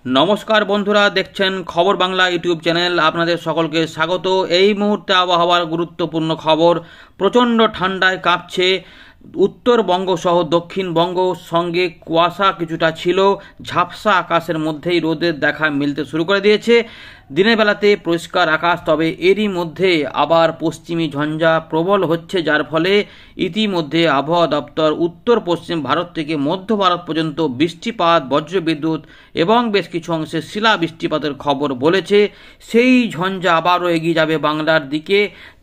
নমস্কার বন্ধুরা, দেখছেন খবর বাংলা ইউটিউব চ্যানেল। আপনাদের সকলকে স্বাগত। এই মুহূর্তে আবহাওয়ার গুরুত্বপূর্ণ খবর। প্রচণ্ড ঠান্ডায় কাঁপছে উত্তরবঙ্গ সহ দক্ষিণবঙ্গ, সঙ্গে কুয়াশা কিছুটা ছিল। ঝাপসা আকাশের মধ্যেই রোদের দেখা মিলতে শুরু করে দিয়েছে। দিনের বেলাতে পরিষ্কার আকাশ, তবে এরই মধ্যে আবার পশ্চিমী ঝঞ্ঝা প্রবল হচ্ছে, যার ফলে ইতিমধ্যে আবহাওয়া দপ্তর উত্তর পশ্চিম ভারত থেকে মধ্য ভারত পর্যন্ত বৃষ্টিপাত, বজ্রবিদ্যুৎ এবং বেশ কিছু অংশে শিলা বৃষ্টিপাতের খবর বলেছে। সেই ঝঞ্ঝা আবারও এগিয়ে যাবে বাংলার দিকে।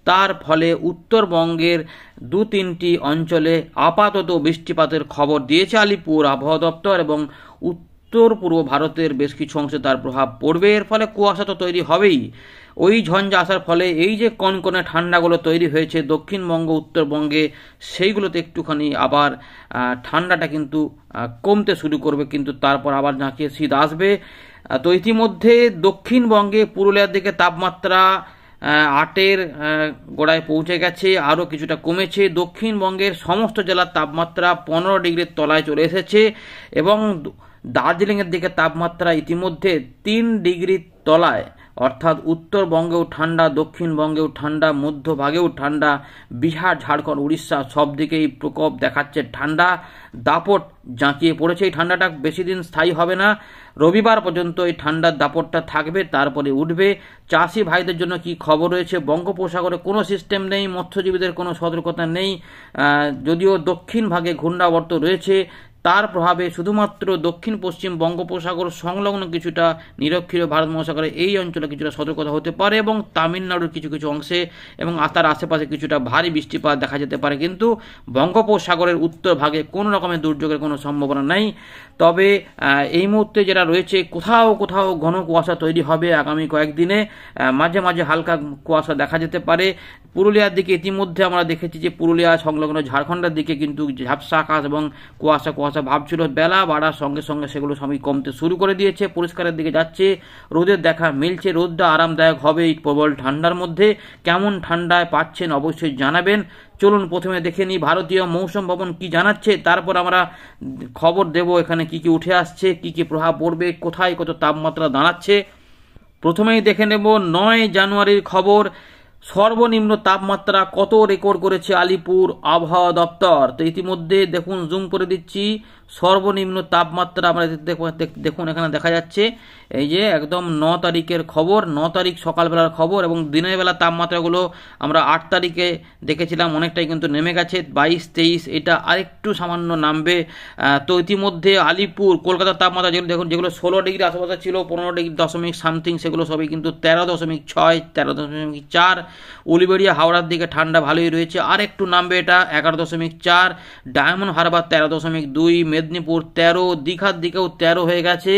তার ফলে উত্তরবঙ্গের দু তিনটি অঞ্চলে আপাতত বৃষ্টিপাতের খবর দিয়েছে আলিপুর আবহাওয়া দপ্তর, এবং উত্তর পূর্ব ভারতের বেশ কিছু অংশে তার প্রভাব পড়বে। এর ফলে কুয়াশা তো তৈরি হবেই। ওই ঝঞ্ঝা আসার ফলে এই যে কনকনে ঠান্ডাগুলো তৈরি হয়েছে দক্ষিণবঙ্গ, উত্তরবঙ্গে, সেইগুলোতে একটুখানি আবার ঠান্ডাটা কিন্তু কমতে শুরু করবে, কিন্তু তারপর আবার ঝাঁকিয়ে শীত আসবে। তো ইতিমধ্যে দক্ষিণবঙ্গে পুরুলিয়ার দিকে তাপমাত্রা 8-এর গোড়ায় পৌঁছে গেছে, আরও কিছুটা কমেছে। দক্ষিণবঙ্গের সমস্ত জেলার তাপমাত্রা 15 ডিগ্রির তলায় চলে এসেছে, এবং দার্জিলিংয়ের দিকে তাপমাত্রা ইতিমধ্যে 3 ডিগ্রির তলায়। অর্থাৎ উত্তরবঙ্গেও ঠান্ডা, দক্ষিণবঙ্গেও ঠান্ডা, মধ্যভাগেও ঠান্ডা। বিহার, ঝাড়খণ্ড, উড়িষ্যা সব দিকেই প্রকোপ দেখাচ্ছে ঠান্ডা। দাপট জাঁকিয়ে পড়েছে। এই ঠান্ডাটা বেশি দিন স্থায়ী হবে না। রবিবার পর্যন্ত এই ঠান্ডার দাপটটা থাকবে, তারপরে উঠবে। চাষি ভাইদের জন্য কি খবর রয়েছে? বঙ্গোপসাগরে কোনো সিস্টেম নেই, মৎস্যজীবীদের কোনো সতর্কতা নেই। যদিও দক্ষিণ ভাগে ঘূর্ণাবর্ত রয়েছে, তার প্রভাবে শুধুমাত্র দক্ষিণ পশ্চিম বঙ্গোপসাগর সংলগ্ন কিছুটা নিরক্ষীয় ভারত মহাসাগরে এই অঞ্চলে কিছুটা সতর্কতা হতে পারে, এবং তামিলনাড়ুর কিছু কিছু অংশে এবং তার আশেপাশে কিছুটা ভারী বৃষ্টিপাত দেখা যেতে পারে। কিন্তু বঙ্গোপসাগরের উত্তর ভাগে কোনো রকমের দুর্যোগের কোনো সম্ভাবনা নেই। তবে এই মুহূর্তে যেটা রয়েছে, কোথাও কোথাও ঘন কুয়াশা তৈরি হবে আগামী কয়েকদিনে। মাঝে মাঝে হালকা কুয়াশা দেখা যেতে পারে। পুরুলিয়ার দিকে ইতিমধ্যে আমরা দেখেছি যে পুরুলিয়া সংলগ্ন ঝাড়খণ্ডের দিকে কিন্তু ঝাপসা আকাশ এবং কুয়াশা কুয়াশা ভাব ছিল। বেলা বাড়ার সঙ্গে সঙ্গে সেগুলো সবই কমতে শুরু করে দিয়েছে, পরিষ্কারের দিকে যাচ্ছে, রোদের দেখা মিলছে। রোদটা আরামদায়ক হবে এই প্রবল ঠান্ডার মধ্যে। কেমন ঠান্ডায় পাচ্ছেন অবশ্যই জানাবেন। চলুন প্রথমে দেখে নিই ভারতীয় মৌসুম ভবন কি জানাচ্ছে, তারপর আমরা খবর দেব এখানে কি কি উঠে আসছে, কি কি প্রভাব পড়বে, কোথায় কত তাপমাত্রা দাঁড়াচ্ছে। প্রথমেই দেখে নেব 9 জানুয়ারির খবর। সর্বনিম্ন তাপমাত্রা কত রেকর্ড করেছে আলিপুর আবহাওয়া দপ্তর। তো ইতিমধ্যে দেখুন, জুম করে দিচ্ছি, সর্বনিম্ন তাপমাত্রা আমরা দেখুন এখানে দেখা যাচ্ছে। এই যে একদম 9 তারিখের খবর, 9 তারিখ সকালবেলার খবর, এবং দিনের বেলা তাপমাত্রাগুলো আমরা 8 তারিখে দেখেছিলাম, অনেকটাই কিন্তু নেমে গেছে। 22-23 এটা আরেকটু সামান্য নামবে। তো ইতিমধ্যে আলিপুর, কলকাতার তাপমাত্রা যেগুলো দেখুন, যেগুলো 16 ডিগ্রি আশেপাশে ছিল, 15 ডিগ্রি দশমিক সামথিং, সেগুলো সবই কিন্তু 13.6, 13.4। উলুবেড়িয়া, হাওড়ার দিকে ঠান্ডা ভালোই রয়েছে, আর একটু নামবে, এটা 11.4। ডায়মন্ড হারবার 13.2, মেদিনীপুর 13, দীঘার দিকেও 13 হয়ে গেছে,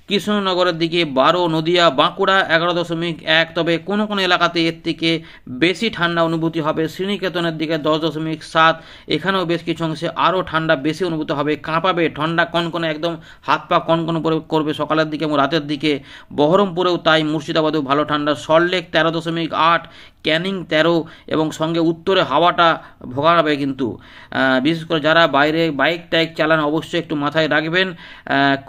কৃষ্ণনগরের দিকে 12, নদিয়া বাঁকুড়া 11.1। তবে কোনো কোনো এলাকাতে এর থেকে বেশি ঠান্ডা অনুভূতি হবে। শ্রীনিকেতনের দিকে 10.7, এখানেও বেশ কিছু অংশে আরও ঠান্ডা বেশি অনুভূত হবে, কাঁপাবে, ঠান্ডা কনকনে, একদম হাত পা কনকনে করবে সকালের দিকে এবং রাতের দিকে। বহরমপুরেও তাই, মুর্শিদাবাদেও ভালো ঠান্ডা। সল্টলেক 13.8, ক্যানিং 13, এবং সঙ্গে উত্তরে হাওয়াটা ভোগাবে কিন্তু। বিশেষ করে যারা বাইরে বাইক টাইক চালান অবশ্যই একটু মাথায় রাখবেন।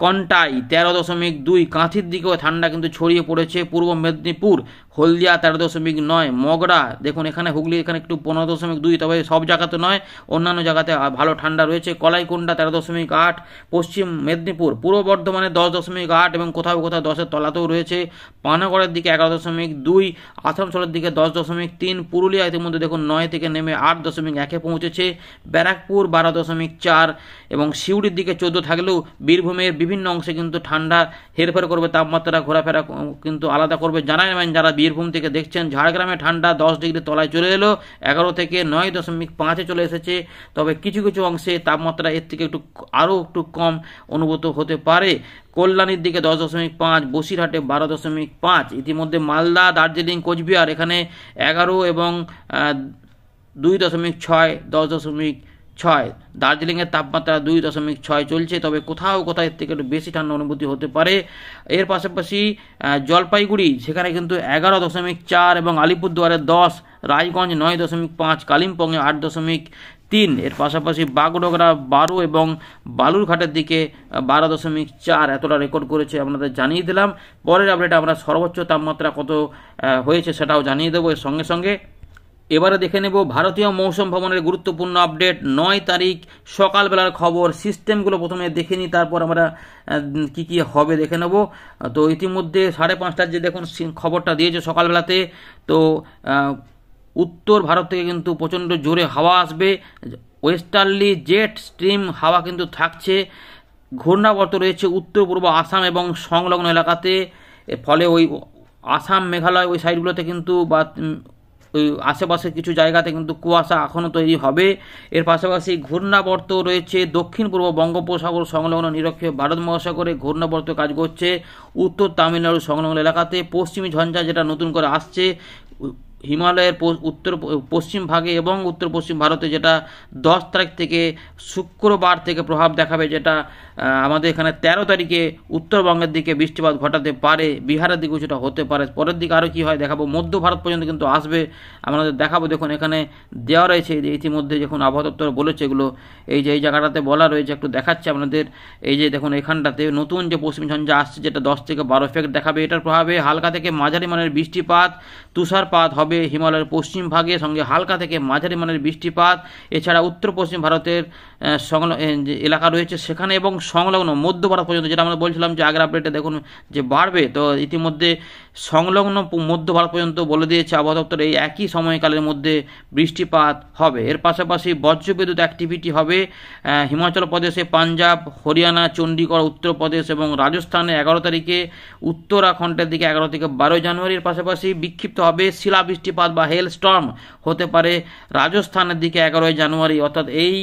কন্টাই 13.2, কাঁথির দিকেও ঠান্ডা কিন্তু ছড়িয়ে পড়েছে। পূর্ব মেদিনীপুর, হলদিয়া 13.9, মগরা দেখুন এখানে, হুগলি এখানে একটু 15.2, তবে সব জায়গাতে নয়, অন্যান্য জায়গাতে ভালো ঠান্ডা রয়েছে। কলাইকুণ্ডা 13.8, পশ্চিম মেদিনীপুর, পূর্ব বর্ধমানে 10.8, এবং কোথাও কোথাও 10-এর তলাতেও রয়েছে। পানাগড়ের দিকে 11.2, আসানসোলের দিকে 10.3, পুরুলিয়া ইতিমধ্যে দেখুন 9 থেকে নেমে 8.1-এ পৌঁছেছে। ব্যারাকপুর 12.4, এবং সিউড়ির দিকে 14 থাকলেও বীরভূমের বিভিন্ন অংশে কিন্তু ঠান্ডা হেরফের করবে, তাপমাত্রা ঘোরাফেরা কিন্তু আলাদা করবে। জানাবেন যারা বীরভূম থেকে দেখছেন। ঝাড়গ্রামে ঠান্ডা 10 ডিগ্রি তলায় চলে এলো, 11 থেকে 9.5-এ চলে এসেছে। তবে কিছু কিছু অংশে তাপমাত্রা এর থেকে আরও একটু কম অনুভূত হতে পারে। কল্যাণীর দিকে 10.5, বসিরহাটে 12.5। ইতিমধ্যে মালদা, দার্জিলিং, কোচবিহার এখানে 11 এবং 2.6, 10.6। দার্জিলিংয়ের তাপমাত্রা 2.6 চলছে, তবে কোথাও কোথাও এর থেকে একটু বেশি ঠান্ডা অনুভূতি হতে পারে। এর পাশাপাশি জলপাইগুড়ি সেখানে কিন্তু 11.4, এবং আলিপুরদুয়ারে 10, রায়গঞ্জ 9.5, কালিম্পংয়ে 8.3, 12.3, এর পাশাপাশি বাগডোগরা 12 এবং বালুরঘাটের দিকে 12.4 এতটা রেকর্ড করেছে, আপনাদের জানিয়ে দিলাম। পরের আপডেটে আমরা সর্বোচ্চ তাপমাত্রা কত হয়েছে সেটাও জানিয়ে দেবো এর সঙ্গে সঙ্গে। এবারে দেখে নেব ভারতীয় মৌসুম ভবনের গুরুত্বপূর্ণ আপডেট 9 তারিখ সকালবেলার খবর। সিস্টেমগুলো প্রথমে দেখে নিই, তারপর আমরা কি কি হবে দেখে নেব। তো ইতিমধ্যে 5:30টার যে দেখুন খবরটা দিয়েছে সকালবেলাতে, তো উত্তর ভারত থেকে কিন্তু প্রচণ্ড জোরে হাওয়া আসবে, ওয়েস্টার্লি জেট স্ট্রিম হাওয়া কিন্তু থাকছে। ঘূর্ণাবর্ত রয়েছে উত্তর পূর্ব আসাম এবং সংলগ্ন এলাকাতে, এর ফলে ওই আসাম মেঘালয় ওই সাইডগুলোতে কিন্তু বা ওই আশেপাশে কিছু জায়গাতে কিন্তু কুয়াশা এখনও তৈরি হবে। এর পাশাপাশি ঘূর্ণাবর্ত রয়েছে দক্ষিণ পূর্ব বঙ্গোপসাগর সংলগ্ন নিরক্ষীয় ভারত মহাসাগরে ঘূর্ণাবর্ত কাজ করছে উত্তর তামিলনাড়ু সংলগ্ন এলাকাতে। পশ্চিমী ঝঞ্ঝা যেটা নতুন করে আসছে হিমালয়ের উত্তর পশ্চিম ভাগে এবং উত্তর পশ্চিম ভারতে, যেটা 10 তারিখ থেকে শুক্রবার থেকে প্রভাব দেখাবে, যেটা আমাদের এখানে 13 তারিখে উত্তরবঙ্গের দিকে বৃষ্টিপাত ঘটাতে পারে, বিহারের দিকেও সেটা হতে পারে। পরের দিকে আরও কী হয় দেখাবো, মধ্য ভারত পর্যন্ত কিন্তু আসবে, আমাদের দেখাবো। দেখুন এখানে দেওয়া রয়েছে ইতিমধ্যে, যখন আবহাওয়া দপ্তর বলেছে এগুলো, এই যে এই জায়গাটাতে বলা রয়েছে, একটু দেখাচ্ছে আপনাদের। এই যে দেখুন এখানটাতে নতুন যে পশ্চিম ঝঞ্ঝা আসছে, যেটা 10 থেকে 12 এফেক্ট দেখাবে। এটার প্রভাবে হালকা থেকে মাঝারি মানের বৃষ্টিপাত, তুষারপাত হবে হিমালয়ের পশ্চিম ভাগে, সঙ্গে হালকা থেকে মাঝারি মানের বৃষ্টিপাত। এছাড়া উত্তর পশ্চিম ভারতের যে এলাকা রয়েছে সেখানে এবং সংলগ্ন মধ্য ভারত পর্যন্ত, যেটা আমরা বলছিলাম যে আগের আপডেটে দেখুন যে বাড়বে, তো ইতিমধ্যে সংলগ্ন মধ্য ভারত পর্যন্ত বলে দিয়েছে আবহাওয়া দপ্তর এই একই সময়কালের মধ্যে বৃষ্টিপাত হবে। এর পাশাপাশি বজ্রবিদ্যুৎ অ্যাক্টিভিটি হবে হিমাচল প্রদেশে, পাঞ্জাব, হরিয়ানা, চণ্ডীগড়, উত্তরপ্রদেশ এবং রাজস্থানে 11 তারিখে, উত্তরাখণ্ডের দিকে 11 থেকে 12 জানুয়ারির পাশাপাশি বিক্ষিপ্ত হবে শিলা বৃষ্টিপাত বা হেল স্টর্ম হতে পারে রাজস্থানের দিকে 11 জানুয়ারি। অর্থাৎ এই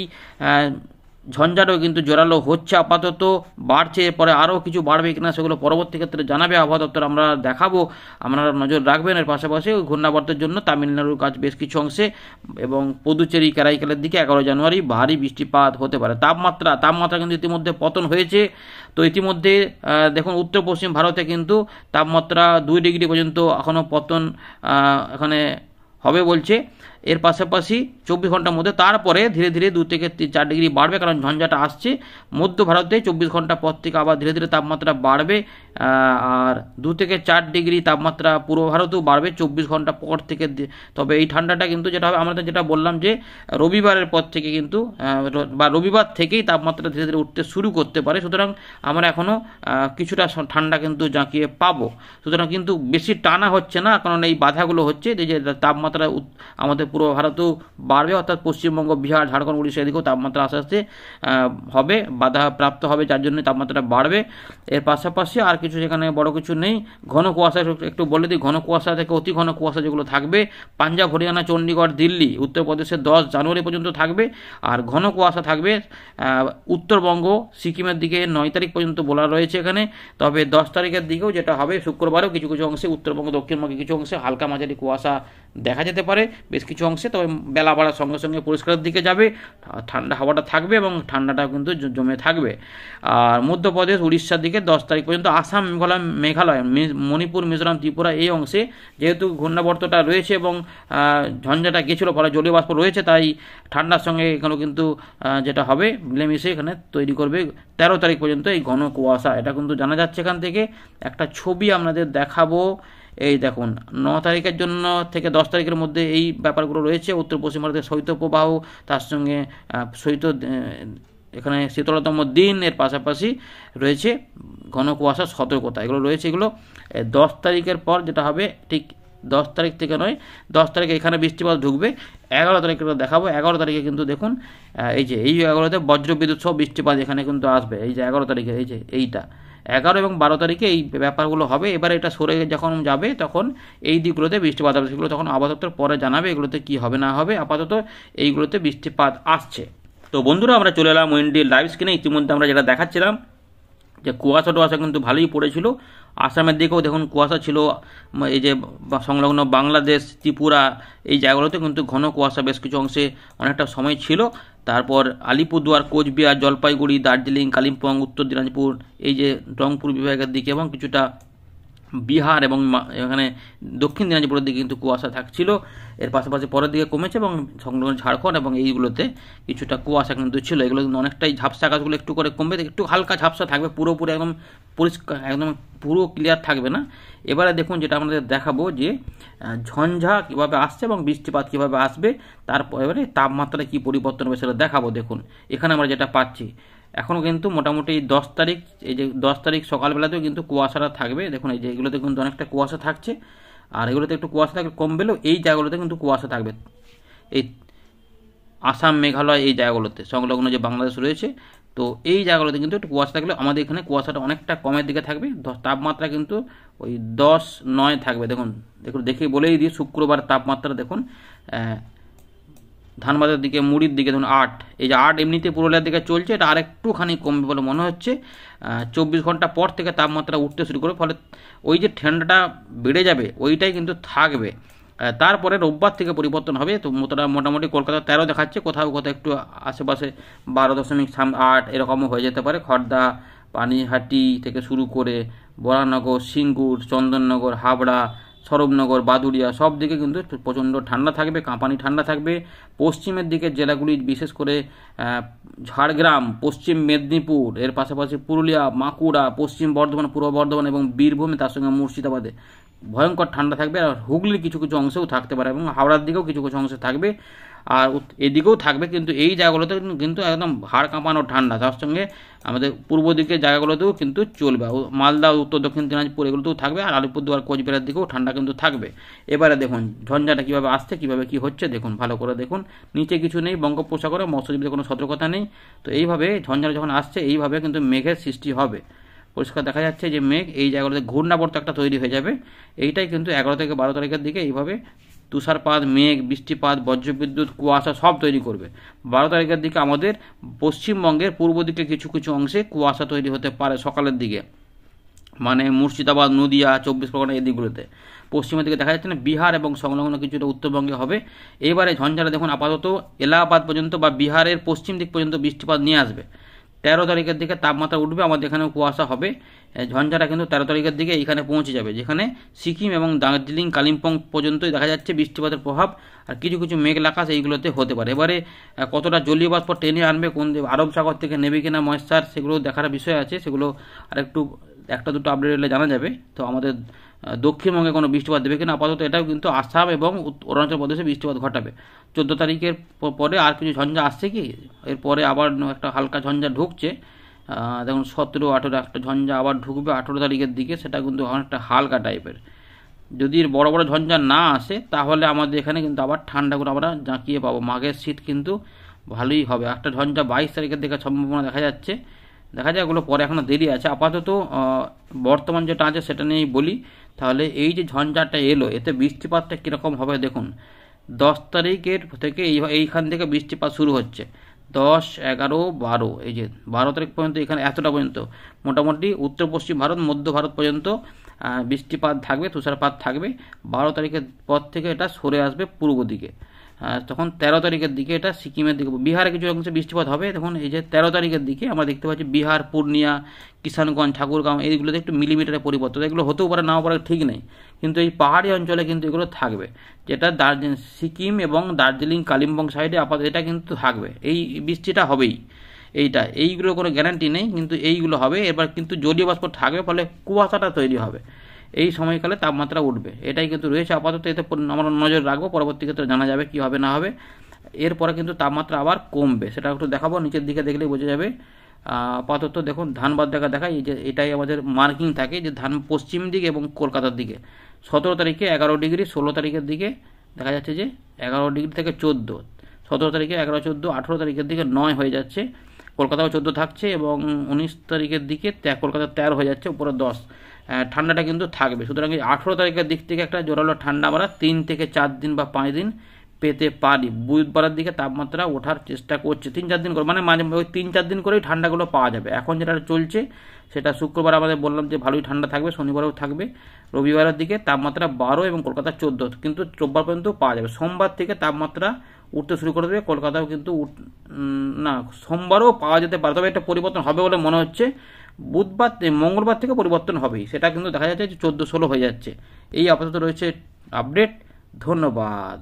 ঝঞ্ঝাটাও কিন্তু জোরালো হচ্ছে, আপাতত বাড়ছে, এরপরে আরও কিছু বাড়বে কিনা সেগুলো পরবর্তী ক্ষেত্রে জানাবে আবহাওয়া দপ্তর, আমরা দেখাবো, আপনারা নজর রাখবেন। এর পাশাপাশি ঘূর্ণাবর্তের জন্য তামিলনাড়ুর কাজ বেশ কিছু অংশে এবং পুদুচেরি কারাইকালের দিকে 11 জানুয়ারি ভারী বৃষ্টিপাত হতে পারে। তাপমাত্রা কিন্তু ইতিমধ্যে পতন হয়েছে, তো ইতিমধ্যে দেখুন উত্তর পশ্চিম ভারতে কিন্তু তাপমাত্রা 2 ডিগ্রি পর্যন্ত এখনও পতন এখানে হবে বলছে। এর পাশাপাশি 24 ঘন্টার মধ্যে তারপরে ধীরে ধীরে 2 থেকে 4 ডিগ্রি বাড়বে, কারণ ঝঞ্ঝাটা আসছে মধ্য ভারতে। 24 ঘন্টা পর থেকে আবার ধীরে ধীরে তাপমাত্রা বাড়বে, আর 2 থেকে 4 ডিগ্রি তাপমাত্রা পূর্ব ভারতেও বাড়বে 24 ঘন্টা পর থেকে। তবে এই ঠান্ডাটা কিন্তু যেটা হবে, আমরা যেটা বললাম যে রবিবারের পর থেকে কিন্তু বা রবিবার থেকেই তাপমাত্রা ধীরে ধীরে উঠতে শুরু করতে পারে, সুতরাং আমরা এখনও কিছুটা ঠান্ডা কিন্তু জাঁকিয়ে পাবো। সুতরাং কিন্তু বেশি টানা হচ্ছে না, কারণ এই বাধাগুলো হচ্ছে যে তাপমাত্রা আমাদের পূর্ব ভারতেও বাড়বে, অর্থাৎ পশ্চিমবঙ্গ, বিহার, ঝাড়খণ্ড, উড়িষ্যা এদিকেও তাপমাত্রা আস্তে আস্তে হবে, বাধা প্রাপ্ত হবে, যার জন্য তাপমাত্রা বাড়বে। এর পাশাপাশি আর কিছু সেখানে বড় কিছু নেই। ঘন কুয়াশা একটু বলে দিই, ঘন কুয়াশা থেকে অতি ঘন কুয়াশা যেগুলো থাকবে পাঞ্জাব, হরিয়ানা, চণ্ডীগড়, দিল্লি, উত্তরপ্রদেশে 10 জানুয়ারি পর্যন্ত থাকবে। আর ঘন কুয়াশা থাকবে উত্তরবঙ্গ, সিকিমের দিকে 9 তারিখ পর্যন্ত বলা রয়েছে এখানে। তবে 10 তারিখের দিকেও যেটা হবে শুক্রবারেও কিছু কিছু অংশে, উত্তরবঙ্গ, দক্ষিণবঙ্গে কিছু অংশে হালকা মাঝারি কুয়াশা দেখা যেতে পারে বেশ কিছু অংশে। তবে বেলা বাড়ার সঙ্গে সঙ্গে পরিষ্কারের দিকে যাবে, ঠান্ডা হাওয়াটা থাকবে এবং ঠান্ডাটাও কিন্তু জমে থাকবে। আর মধ্যপ্রদেশ, উড়িষ্যার দিকে 10 তারিখ পর্যন্ত, আসাম, মেঘালয়, মণিপুর, মিজোরাম, ত্রিপুরা এই অংশে যেহেতু ঘূর্ণাবর্তটা রয়েছে এবং ঝঞ্ঝাটা গেছিলো, ফলে জলীয় বাষ্প রয়েছে, তাই ঠান্ডার সঙ্গে এখানেও কিন্তু যেটা হবে মিলেমিশে এখানে তৈরি করবে 13 তারিখ পর্যন্ত এই ঘন কুয়াশা। এটা কিন্তু জানা যাচ্ছে। এখান থেকে একটা ছবি আপনাদের দেখাবো, এই দেখুন 9 তারিখের জন্য থেকে 10 তারিখের মধ্যে এই ব্যাপারগুলো রয়েছে। উত্তর পশ্চিম ভারতের শৈত্যপ্রবাহ, তার সঙ্গে এখানে শীতলতম দিন, এর পাশাপাশি রয়েছে ঘন কুয়াশার সতর্কতা, এগুলো রয়েছে। এগুলো 10 তারিখের পর যেটা হবে, ঠিক 10 তারিখ থেকে নয়, 10 তারিখে এখানে বৃষ্টিপাত ঢুকবে, 11 তারিখে দেখাবো। 11 তারিখে কিন্তু দেখুন এই যে এই 11তে বজ্রবিদ্যুৎ সহ বৃষ্টিপাত এখানে কিন্তু আসবে, এই যে 11 তারিখে, এই যে এইটা 11 এবং 12 তারিখে এই ব্যাপারগুলো হবে। এবারে এটা সরে যখন যাবে তখন এই দিকগুলোতে বৃষ্টিপাত হবে, সেগুলো তখন আবহাওয়া দপ্তর পরে জানাবে এগুলোতে কি হবে না হবে। আপাতত এইগুলোতে বৃষ্টিপাত আসছে। তো বন্ধুরা, আমরা চলে এলাম উইন্ডি লাইভ স্ক্রিনে। ইতিমধ্যে আমরা যেটা দেখাচ্ছিলাম যে কুয়াশা কিন্তু ভালোই পড়েছিল, আসামের দিকেও দেখুন কুয়াশা ছিল, এই যে সংলগ্ন বাংলাদেশ, ত্রিপুরা এই জায়গাগুলোতে কিন্তু ঘন কুয়াশা বেশ কিছু অংশে অনেকটা সময় ছিল। তারপর আলিপুরদুয়ার, কোচবিহার, জলপাইগুড়ি, দার্জিলিং, কালিম্পং, উত্তর দিনাজপুর, এই যে রংপুর বিভাগের দিকে এবং কিছুটা বিহার এবং এখানে দক্ষিণ দিনাজপুরের দিকে কিন্তু কুয়াশা থাকছিল। এর পাশাপাশি পরের দিকে কমেছে এবং সংলগ্ন ঝাড়খণ্ড এবং এইগুলোতে কিছুটা কুয়াশা কিন্তু ছিল। এগুলো কিন্তু অনেকটাই ঝাপসা, আকাশগুলো একটু করে কমবে, একটু হালকা ঝাপসা থাকবে, পুরোপুরি একদম পরিষ্কার, একদম পুরো ক্লিয়ার থাকবে না। এবারে দেখুন যেটা আমাদের দেখাবো যে ঝঞ্ঝা কীভাবে আসছে এবং বৃষ্টিপাত কীভাবে আসবে, তারপর এবারে তাপমাত্রা কী পরিবর্তন হবে সেটা দেখাবো। দেখুন এখানে আমরা যেটা পাচ্ছি এখনও কিন্তু মোটামুটি 10 তারিখ, এই যে 10 তারিখ সকালবেলাতেও কিন্তু কুয়াশাটা থাকবে। দেখুন এই যে এগুলোতে কিন্তু অনেকটা কুয়াশা থাকছে, আর এগুলোতে একটু কুয়াশা থাকবে কমবেলেও এই জায়গাগুলোতে কিন্তু কুয়াশা থাকবে। এই আসাম, মেঘালয় এই জায়গাগুলোতে সংলগ্ন যে বাংলাদেশ রয়েছে, তো এই জায়গাগুলোতে কিন্তু একটু কুয়াশা থাকলে আমাদের এখানে কুয়াশাটা অনেকটা কমের দিকে থাকবে। তাপমাত্রা কিন্তু ওই 10-9 থাকবে। দেখুন দেখুন দেখে বলেই দিই, শুক্রবার তাপমাত্রা দেখুন ধানবাদের দিকে, মুড়ির দিকে দেখুন 8, এই যে 8 এমনিতে পুরুলিয়ার দিকে চলছে, এটা আরেকটুখানি কমবে বলে মনে হচ্ছে। 24 ঘন্টা পর থেকে তাপমাত্রা উঠতে শুরু করে, ফলে ওই যে ঠান্ডাটা বেড়ে যাবে ওইটাই কিন্তু থাকবে। তারপরে রোববার থেকে পরিবর্তন হবে। তো মোটামুটি কলকাতা 13 দেখাচ্ছে, কোথাও কোথাও একটু আশেপাশে 12.8 এরকমও হয়ে যেতে পারে। খড়দা, পানিহাটি থেকে শুরু করে বরানগর, সিঙ্গুর, চন্দননগর, হাবড়া, সরবনগর, বাদুড়িয়া সব দিকে কিন্তু প্রচণ্ড ঠান্ডা থাকবে, কাঁপানি ঠান্ডা থাকবে। পশ্চিমের দিকের জেলাগুলি বিশেষ করে ঝাড়গ্রাম, পশ্চিম মেদিনীপুর, এর পাশাপাশি পুরুলিয়া, বাঁকুড়া, পশ্চিম বর্ধমান, পূর্ব বর্ধমান এবং বীরভূমে, তার সঙ্গে মুর্শিদাবাদে ভয়ঙ্কর ঠান্ডা থাকবে। আর হুগলির কিছু কিছু অংশেও থাকতে পারে এবং হাওড়ার দিকেও কিছু কিছু অংশে থাকবে, আর এদিকেও থাকবে। কিন্তু এই জায়গাগুলোতে কিন্তু একদম হাড় কাঁপানো ঠান্ডা, তার সঙ্গে আমাদের পূর্ব দিকের জায়গাগুলোতেও কিন্তু চলবে। মালদা, উত্তর দক্ষিণ দিনাজপুর এগুলোতেও থাকবে, আর আলিপুরদুয়ার, কোচবিহারের দিকেও ঠান্ডা কিন্তু থাকবে। এবারে দেখুন ঝঞ্ঝাটা কীভাবে আসছে, কীভাবে কী হচ্ছে, দেখুন ভালো করে দেখুন। নিচে কিছু নেই, বঙ্গোপসাগরে মৎস্যজীবীদের কোনো সতর্কতা নেই। তো এইভাবে ঝঞ্ঝাটা যখন আসছে এইভাবে কিন্তু মেঘের সৃষ্টি হবে। পরিষ্কার দেখা যাচ্ছে যে মেঘ এই জায়গাগুলোতে ঘূর্ণাবর্ত একটা তৈরি হয়ে যাবে। এইটাই কিন্তু 11 থেকে 12 তারিখের দিকে এইভাবে তুষারপাত, মেঘ, বৃষ্টিপাত, বজ্রবিদ্যুৎ, কুয়াশা সব তৈরি করবে। 12 তারিখের দিকে আমাদের পশ্চিমবঙ্গের পূর্ব দিকে কিছু কিছু অংশে কুয়াশা তৈরি হতে পারে সকালের দিকে, মানে মুর্শিদাবাদ, নদিয়া, 24 পরগনা এই দিকগুলোতে। পশ্চিমের দিকে দেখা যাচ্ছে না, বিহার এবং সংলগ্ন কিছুটা উত্তরবঙ্গে হবে। এবারে ঝঞ্ঝাটা দেখুন আপাতত এলাহাবাদ পর্যন্ত বা বিহারের পশ্চিম দিক পর্যন্ত বৃষ্টিপাত নিয়ে আসবে। 13 তারিখের দিকে তাপমাত্রা উঠবে, আমাদের এখানেও কুয়াশা হবে। ঝঞ্ঝাটা কিন্তু 13 তারিখের দিকে এইখানে পৌঁছে যাবে, যেখানে সিকিম এবং দার্জিলিং, কালিম্পং পর্যন্তই দেখা যাচ্ছে বৃষ্টিপাতের প্রভাব। আর কিছু কিছু মেঘলা আকাশ এইগুলোতে হতে পারে। এবারে কতটা জলীয় বাষ্প টেনে আনবে, কোন আরব সাগর থেকে নেবে কিনা ময়েশ্চার, সেগুলো দেখার বিষয় আছে। সেগুলো আরেকটু একটা দুটো আপডেট এলে জানা যাবে। তো আমাদের দক্ষিণবঙ্গে কোনো বৃষ্টিপাত দেবে কিনা, আপাতত এটাও কিন্তু আসাম এবং অরুণাচল প্রদেশে বৃষ্টিপাত ঘটাবে। 14 তারিখের পরে আর কিছু ঝঞ্ঝা আসছে কি, এরপরে আবার একটা হালকা ঝঞ্ঝা ঢুকছে। দেখুন 17-18 একটা ঝঞ্ঝা আবার ঢুকবে 18 তারিখের দিকে, সেটা কিন্তু অনেকটা হালকা টাইপের। যদি বড় বড় ঝঞ্ঝা না আসে তাহলে আমাদের এখানে কিন্তু আবার ঠান্ডাগুলো আমরা জাঁকিয়ে পাবো, মাঘের শীত কিন্তু ভালোই হবে। একটা ঝঞ্ঝা 22 তারিখের দিকে সম্ভাবনা দেখা যাচ্ছে, দেখা যায় ওগুলো পরে এখনও দেরি আছে। আপাতত বর্তমান যেটা আছে সেটা নিয়েই বলি। তাহলে এই যে ঝঞ্ঝাটা এলো, এতে বৃষ্টিপাতটা কীরকম হবে দেখুন। 10 তারিখের থেকে এইখান থেকে বৃষ্টিপাত শুরু হচ্ছে, 10, 11, 12, এই যে 12 তারিখ পর্যন্ত এখানে এতটা পর্যন্ত মোটামুটি উত্তর পশ্চিম ভারত, মধ্য ভারত পর্যন্ত বৃষ্টিপাত থাকবে, তুষারপাত থাকবে। 12 তারিখের পর থেকে এটা সরে আসবে পূর্ব দিকে। তখন 13 তারিখের দিকে এটা সিকিমের দিকে, বিহারে কিছু অংশে বৃষ্টিপাত হবে। দেখুন এই যে 13 তারিখের দিকে আমরা দেখতে পাচ্ছি বিহার, পূর্ণিয়া, কিষানগঞ্জ, ঠাকুরগাঁও এইগুলোতে একটু মিলিমিটারের পরিবর্তন, এগুলো হতেও পারে নাও পারে ঠিক নেই, কিন্তু এই পাহাড়ি অঞ্চলে কিন্তু এগুলো থাকবে। যেটা সিকিম এবং দার্জিলিং, কালিম্পং সাইডে আপাতত এটা কিন্তু থাকবে, এই বৃষ্টিটা হবেই। এইগুলো কোনো গ্যারান্টি নেই, কিন্তু এইগুলো হবে। এবার কিন্তু জলীয় বাষ্প থাকবে, ফলে কুয়াশাটা তৈরি হবে, এই সময়কালে তাপমাত্রা উঠবে। এটাই কিন্তু রয়েছে আপাতত, এতে আমরা নজর রাখবো, পরবর্তী ক্ষেত্রে জানা যাবে কী হবে না হবে। এরপরে কিন্তু তাপমাত্রা আবার কমবে, সেটা একটু দেখাবো, নিচের দিকে দেখলেই বোঝা যাবে। আপাতত দেখুন ধানবাদ দেখায়, এই যে এটাই আমাদের মার্কিং থাকে যে ধান পশ্চিম দিকে এবং কলকাতার দিকে 17 তারিখে 11 ডিগ্রি, 16 তারিখের দিকে দেখা যাচ্ছে যে 11 ডিগ্রি থেকে 14, 17 তারিখে 11, 14, 18 তারিখের দিকে 9 হয়ে যাচ্ছে, কলকাতাও 14 থাকছে এবং 19 তারিখের দিকে কলকাতা 13 হয়ে যাচ্ছে, উপরে 10। ঠান্ডাটা কিন্তু থাকবে। সুতরাং এই 18 তারিখের দিক থেকে একটা জোরালো ঠান্ডা আমরা 3 থেকে 4 দিন বা 5 দিন পেতে পারি। বুধবারের দিকে তাপমাত্রা ওঠার চেষ্টা করছে, 3-4 দিন করে, মানে মাঝে ওই 3-4 দিন করেই ঠান্ডাগুলো পাওয়া যাবে। এখন যেটা চলছে সেটা শুক্রবার আমাদের বললাম যে ভালোই ঠান্ডা থাকবে, শনিবারেও থাকবে, রবিবারের দিকে তাপমাত্রা 12 এবং কলকাতা 14, কিন্তু রোববার পর্যন্ত পাওয়া যাবে। সোমবার থেকে তাপমাত্রা উঠতে শুরু করে দেবে, কলকাতাও কিন্তু না, সোমবারও পাওয়া যেতে পারে, তবে একটা পরিবর্তন হবে বলে মনে হচ্ছে। বুধবার মঙ্গলবার থেকে পরিবর্তন হবেই, সেটা কিন্তু দেখা যাচ্ছে যে 14-16 হয়ে যাচ্ছে। এই আপাতত রয়েছে আপডেট। ধন্যবাদ।